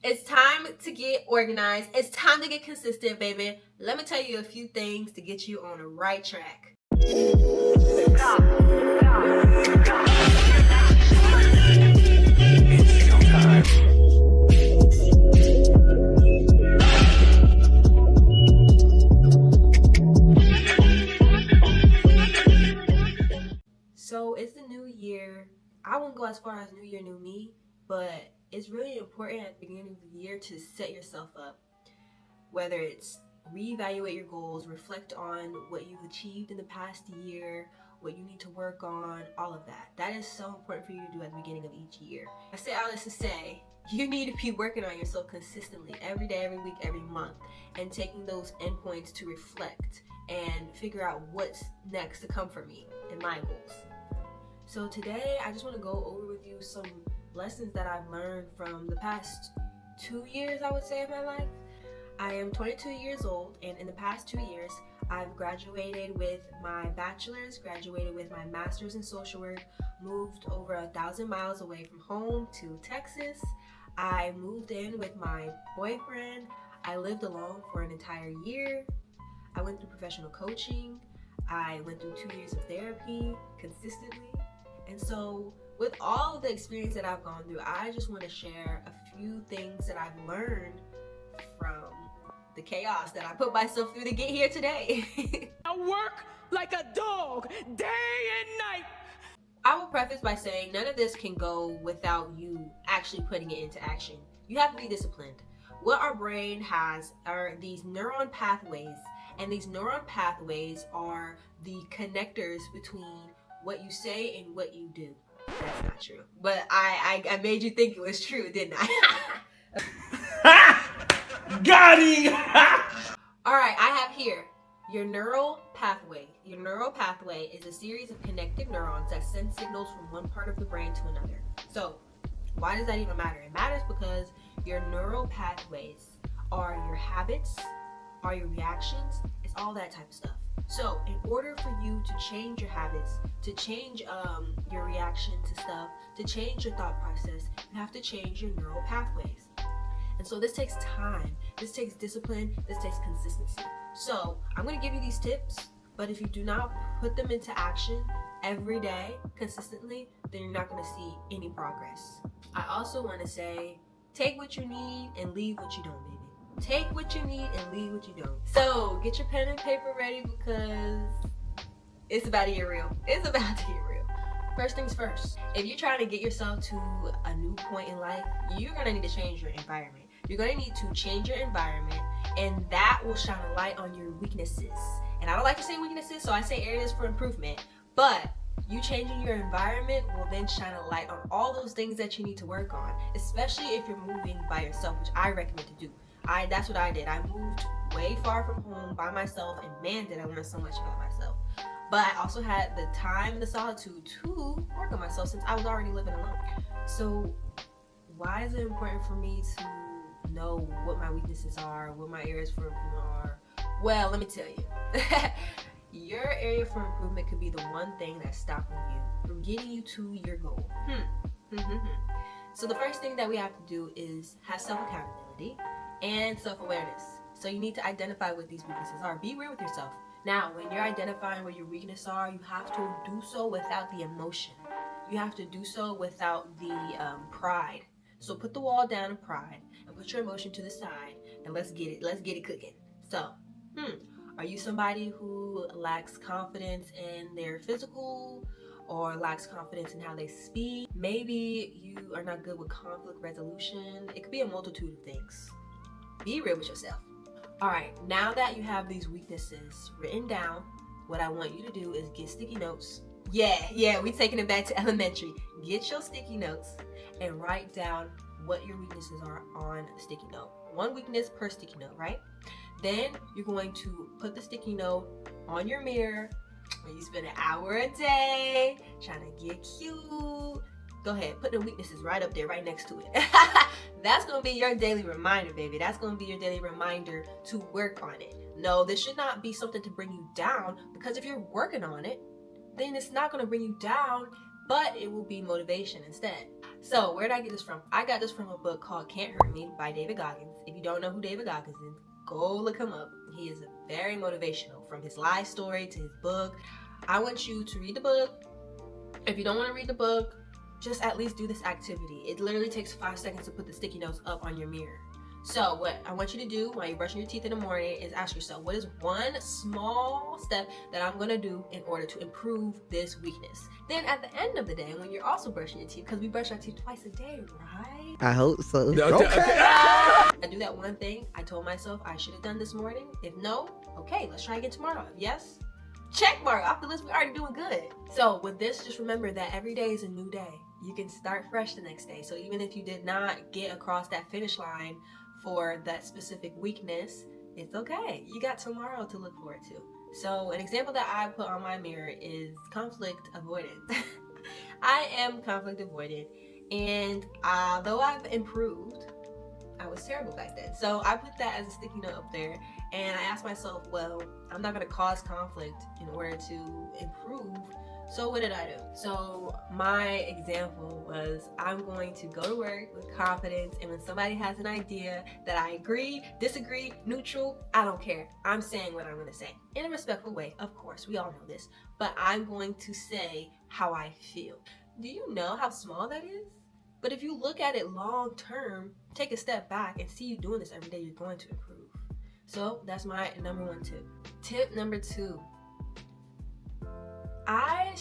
It's time to get organized. It's time to get consistent, baby. Let me tell you a few things to get you on the right track. So it's the new year. I won't go as far as new year, new me, but it's really important at the beginning of the year to set yourself up. Whether it's reevaluate your goals, reflect on what you've achieved in the past year, what you need to work on, all of that. That is so important for you to do at the beginning of each year. I say all this to say, you need to be working on yourself consistently every day, every week, every month, and taking those endpoints to reflect and figure out what's next to come for me and my goals. So today, I just want to go over with you some lessons that I've learned from the past 2 years, I would say, of my life. I am 22 years old, and in the past 2 years, I've graduated with my bachelor's, graduated with my master's in social work, moved over 1,000 miles away from home to Texas. I moved in with my boyfriend. I lived alone for an entire year. I went through professional coaching. I went through 2 years of therapy consistently. And so with all of the experience that I've gone through, I just want to share a few things that I've learned from the chaos that I put myself through to get here today. I work like a dog day and night. I will preface by saying none of this can go without you actually putting it into action. You have to be disciplined. What our brain has are these neuron pathways, and these neuron pathways are the connectors between what you say and what you do. That's not true. But I made you think it was true, didn't I? Got him! Alright, I have here your neural pathway. Your neural pathway is a series of connected neurons that send signals from one part of the brain to another. So, why does that even matter? It matters because your neural pathways are your habits, are your reactions, it's all that type of stuff. So, in order for you to change your habits, to change your reaction to stuff, to change your thought process, you have to change your neural pathways. And so this takes time, this takes discipline, this takes consistency. So I'm going to give you these tips, but if you do not put them into action every day consistently, then you're not going to see any progress. I also want to say, take what you need and leave what you don't, baby. Take what you need and leave what you don't. So get your pen and paper ready because it's about to get real. It's about to get real. First things first, if you're trying to get yourself to a new point in life, you're going to need to change your environment. You're going to need to change your environment, and that will shine a light on your weaknesses. And I don't like to say weaknesses, so I say areas for improvement. But you changing your environment will then shine a light on all those things that you need to work on, especially if you're moving by yourself, which I recommend to do. That's what I did. I moved way far from home by myself, and man, did I learn so much about myself. But I also had the time and the solitude to work on myself since I was already living alone. So why is it important for me to know what my weaknesses are, what my areas for improvement are? Well, let me tell you. Your area for improvement could be the one thing that's stopping you from getting you to your goal. So the first thing that we have to do is have self-accountability and self-awareness. So you need to identify what these weaknesses are. Be real with yourself. Now, when you're identifying what your weaknesses are, you have to do so without the emotion. You have to do so without the pride. So put the wall down in pride and put your emotion to the side, and let's get it cooking. So, are you somebody who lacks confidence in their physical or lacks confidence in how they speak? Maybe you are not good with conflict resolution. It could be a multitude of things. Be real with yourself. Alright, now that you have these weaknesses written down, what I want you to do is get sticky notes. Yeah, we taking it back to elementary. Get your sticky notes and write down what your weaknesses are on a sticky note. One weakness per sticky note, right? Then you're going to put the sticky note on your mirror when you spend an hour a day trying to get cute. Go ahead, put the weaknesses right up there, right next to it. That's going to be your daily reminder, baby. That's going to be your daily reminder to work on it. No, this should not be something to bring you down, because if you're working on it, then it's not going to bring you down, but it will be motivation instead. So where did I get this from? I got this from a book called Can't Hurt Me by David Goggins. If you don't know who David Goggins is, go look him up. He is very motivational, from his life story to his book. I want you to read the book. If you don't want to read the book, just at least do this activity. It literally takes 5 seconds to put the sticky notes up on your mirror. So what I want you to do while you're brushing your teeth in the morning is ask yourself, what is one small step that I'm going to do in order to improve this weakness? Then at the end of the day, when you're also brushing your teeth, because we brush our teeth twice a day, right? I hope so. Okay. I do that one thing I told myself I should have done this morning. If no, okay, let's try again tomorrow. If yes, check mark off the list. We're already doing good. So with this, just remember that every day is a new day. You can start fresh the next day. So even if you did not get across that finish line for that specific weakness, it's okay. You got tomorrow to look forward to. So an example that I put on my mirror is conflict avoidant. I am conflict avoidant, and though I've improved, I was terrible back then. So I put that as a sticky note up there, and I asked myself, well, I'm not gonna cause conflict in order to improve. So what did I do? So my example was, I'm going to go to work with confidence, and when somebody has an idea that I agree, disagree, neutral, I don't care. I'm saying what I'm gonna say. In a respectful way, of course, we all know this, but I'm going to say how I feel. Do you know how small that is? But if you look at it long term, take a step back and see you doing this every day, you're going to improve. So that's my number 1 tip. Tip number 2. I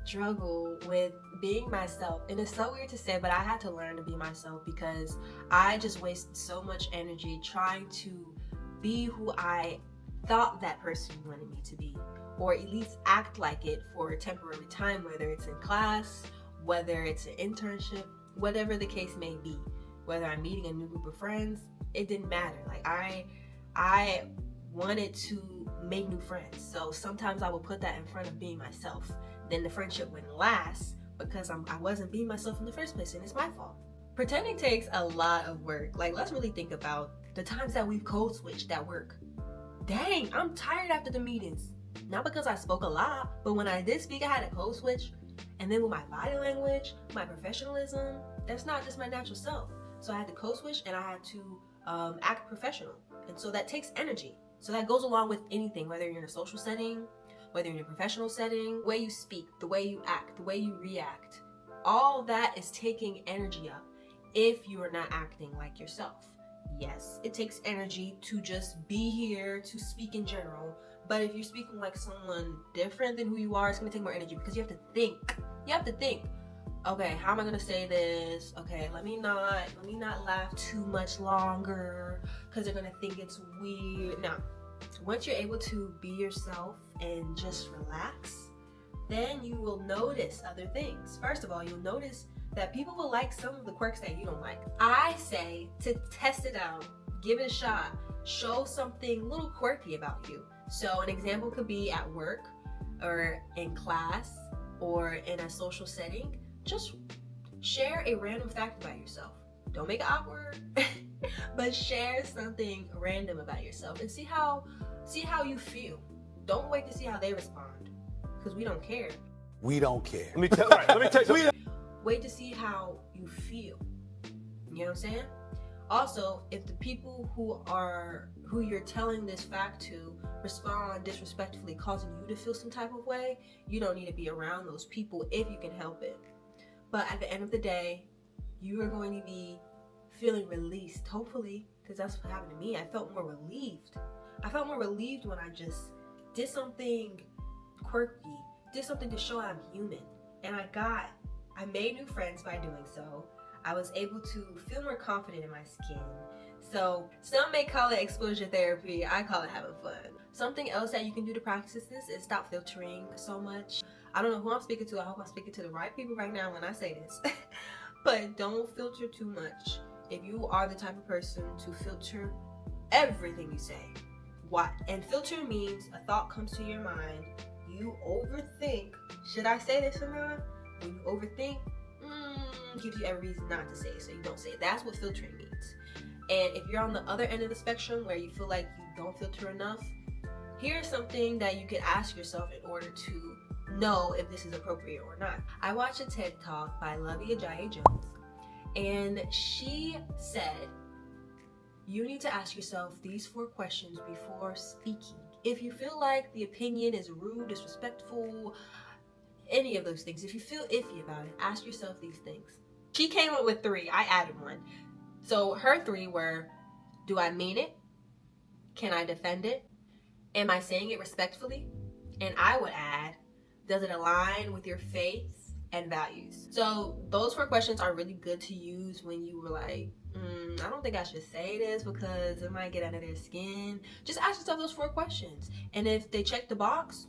struggle with being myself, and it's so weird to say, but I had to learn to be myself because I just wasted so much energy trying to be who I thought that person wanted me to be, or at least act like it for a temporary time, whether it's in class, whether it's an internship, whatever the case may be, whether I'm meeting a new group of friends, it didn't matter. Like I wanted to make new friends, so sometimes I would put that in front of being myself. Then the friendship wouldn't last because I wasn't being myself in the first place, and it's my fault. Pretending takes a lot of work. Like, let's really think about the times that we've code switched at work. Dang, I'm tired after the meetings. Not because I spoke a lot, but when I did speak, I had a code switch. And then with my body language, my professionalism, that's not just my natural self. So I had to code switch, and I had to act professional. And so that takes energy. So that goes along with anything, whether you're in a social setting, whether you're in a professional setting, the way you speak, the way you act, the way you react. All that is taking energy up if you are not acting like yourself. Yes, it takes energy to just be here, to speak in general, but if you're speaking like someone different than who you are, it's gonna take more energy because you have to think. You have to think, okay, how am I gonna say this? Okay, let me not laugh too much longer because they're gonna think it's weird. Now, once you're able to be yourself and just relax, then you will notice other things. First of all, you'll notice that people will like some of the quirks that you don't like. I say to test it out, give it a shot, show something a little quirky about you. So an example could be at work or in class or in a social setting. Just share a random fact about yourself. Don't make it awkward, but share something random about yourself and see how you feel. Don't wait to see how they respond, because we don't care. We don't care. Let me tell you something. Wait to see how you feel. You know what I'm saying? Also, if the people who you're telling this fact to respond disrespectfully, causing you to feel some type of way, you don't need to be around those people if you can help it. But at the end of the day, you are going to be feeling released, hopefully, because that's what happened to me. I felt more relieved. I felt more relieved when I just did something quirky, did something to show I'm human. And I made new friends by doing so. I was able to feel more confident in my skin. So some may call it exposure therapy. I call it having fun. Something else that you can do to practice this is stop filtering so much. I don't know who I'm speaking to. I hope I'm speaking to the right people right now when I say this. But don't filter too much. If you are the type of person to filter everything you say, what? And filter means a thought comes to your mind. You overthink. Should I say this or not? When you overthink, gives you every reason not to say it, so you don't say it. That's what filtering means. And if you're on the other end of the spectrum where you feel like you don't filter enough, here's something that you could ask yourself in order to know if this is appropriate or not. I watched a TED Talk by Lovey Ajayi Jones. And she said, you need to ask yourself these 4 questions before speaking. If you feel like the opinion is rude, disrespectful, any of those things, if you feel iffy about it, ask yourself these things. She came up with 3. I added 1. So her 3 were, do I mean it? Can I defend it? Am I saying it respectfully? And I would add, does it align with your faith and values? So those 4 questions are really good to use when you were like, I don't think I should say this because it might get under their skin. Just ask yourself those 4 questions. And if they check the box,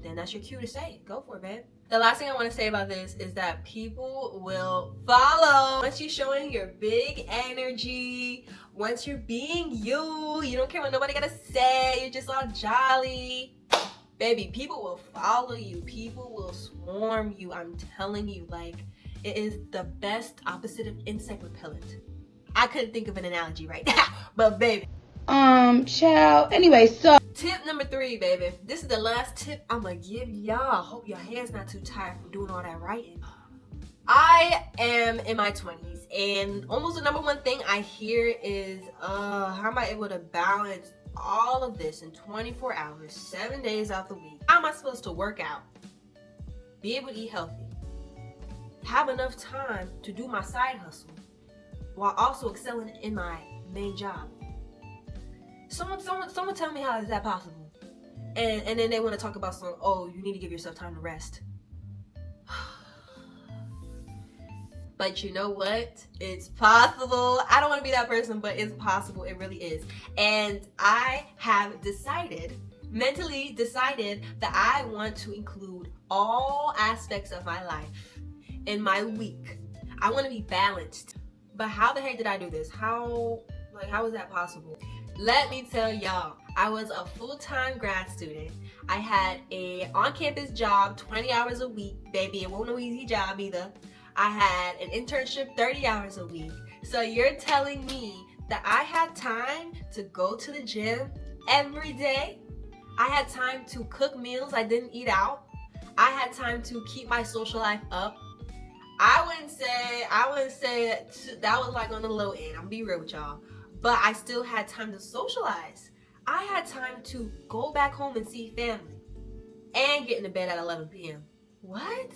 then that's your cue to say it. Go for it, babe. The last thing I want to say about this is that people will follow. Once you're showing your big energy, once you're being you don't care what nobody gotta say, you're just all jolly. Baby, people will follow you. People will swarm you. I'm telling you, like, it is the best opposite of insect repellent. I couldn't think of an analogy right now, but baby. Child. Anyway, so Tip number 3, baby. This is the last tip I'm gonna give y'all. Hope your hand's not too tired from doing all that writing. I am in my 20s, and almost the number 1 thing I hear is, how am I able to balance all of this in 24 hours, 7 days out the week? How am I supposed to work out, be able to eat healthy, have enough time to do my side hustle, while also excelling in my main job? Someone tell me, how is that possible? And then they want to talk about you need to give yourself time to rest. But you know what? It's possible. I don't want to be that person, but it's possible. It really is. And I have mentally decided that I want to include all aspects of my life in my week. I want to be balanced. But how the heck did I do this? How is that possible? Let me tell y'all, I was a full-time grad student. I had a on-campus job, 20 hours a week. Baby, it wasn't no easy job either. I had an internship, 30 hours a week. So you're telling me that I had time to go to the gym every day? I had time to cook meals I didn't eat out? I had time to keep my social life up? I wouldn't say that was like on the low end. I'm gonna be real with y'all. But I still had time to socialize. I had time to go back home and see family and get into bed at 11 p.m. What?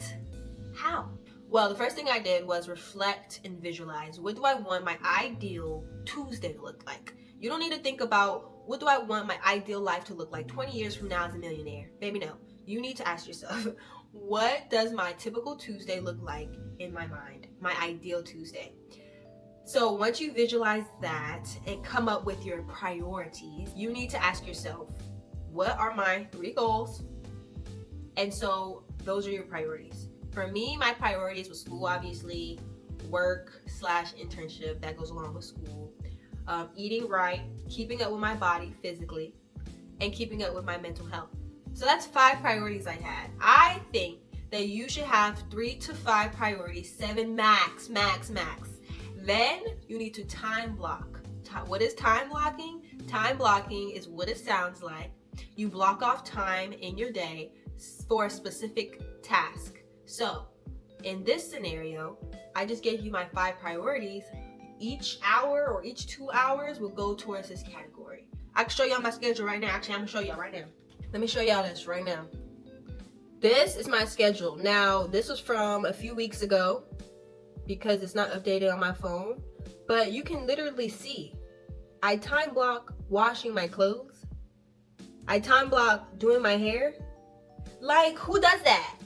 How? Well, the first thing I did was reflect and visualize. What do I want my ideal Tuesday to look like? You don't need to think about, what do I want my ideal life to look like 20 years from now as a millionaire? Baby, no. You need to ask yourself, what does my typical Tuesday look like in my mind? My ideal Tuesday. So once you visualize that and come up with your priorities, you need to ask yourself, what are my 3 goals? And so those are your priorities. For me, my priorities with school, obviously, work/internship, that goes along with school, eating right, keeping up with my body physically, and keeping up with my mental health. So that's 5 priorities I had. I think that you should have 3 to 5 priorities, 7 max. Then you need to time block. What is time blocking? Time blocking is what it sounds like. You block off time in your day for a specific task. So in this scenario, I just gave you my 5 priorities. Each hour or each 2 hours will go towards this category. I can show y'all my schedule right now. Actually, I'm gonna show y'all right now. Let me show y'all this right now. This is my schedule. Now, this was from a few weeks ago, because it's not updated on my phone, but you can literally see I time block washing my clothes, I time block doing my hair. Like, who does that?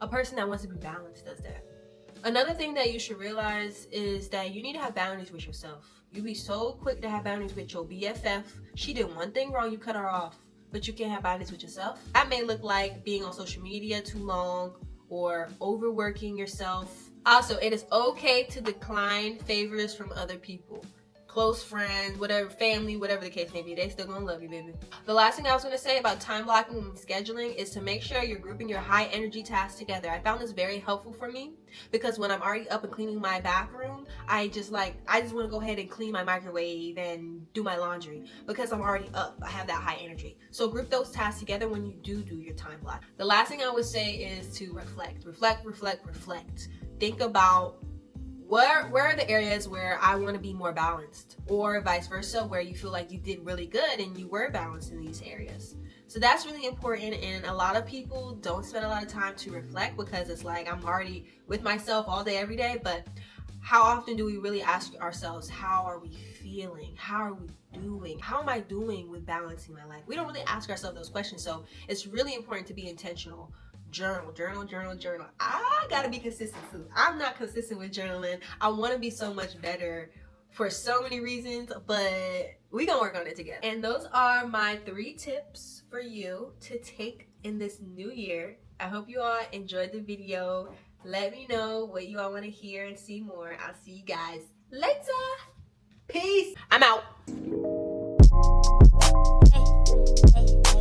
A person that wants to be balanced does that. Another thing that you should realize is that you need to have boundaries with yourself. You be so quick to have boundaries with your BFF. She did one thing wrong, you cut her off, but you can't have boundaries with yourself. That may look like being on social media too long or overworking yourself. Also, it is okay to decline favors from other people. Close friends, whatever, family, whatever the case may be, they still gonna love you, baby. The last thing I was gonna say about time blocking and scheduling is to make sure you're grouping your high energy tasks together. I found this very helpful for me because when I'm already up and cleaning my bathroom, I just wanna go ahead and clean my microwave and do my laundry because I'm already up. I have that high energy. So group those tasks together when you do your time block. The last thing I would say is to reflect. Think about where are the areas where I want to be more balanced, or vice versa, where you feel like you did really good and you were balanced in these areas. So that's really important, and a lot of people don't spend a lot of time to reflect because it's like I'm already with myself all day every day. But how often do we really ask ourselves, how are we feeling? How are we doing? How am I doing with balancing my life? We don't really ask ourselves those questions. So it's really important to be intentional. Journal. I gotta be consistent too. I'm not consistent with journaling. I want to be so much better for so many reasons, but we gonna work on it together. And those are my 3 tips for you to take in this new year. I hope you all enjoyed the video. Let me know what you all want to hear and see more. I'll see you guys later. Peace. I'm out. Hey, hey.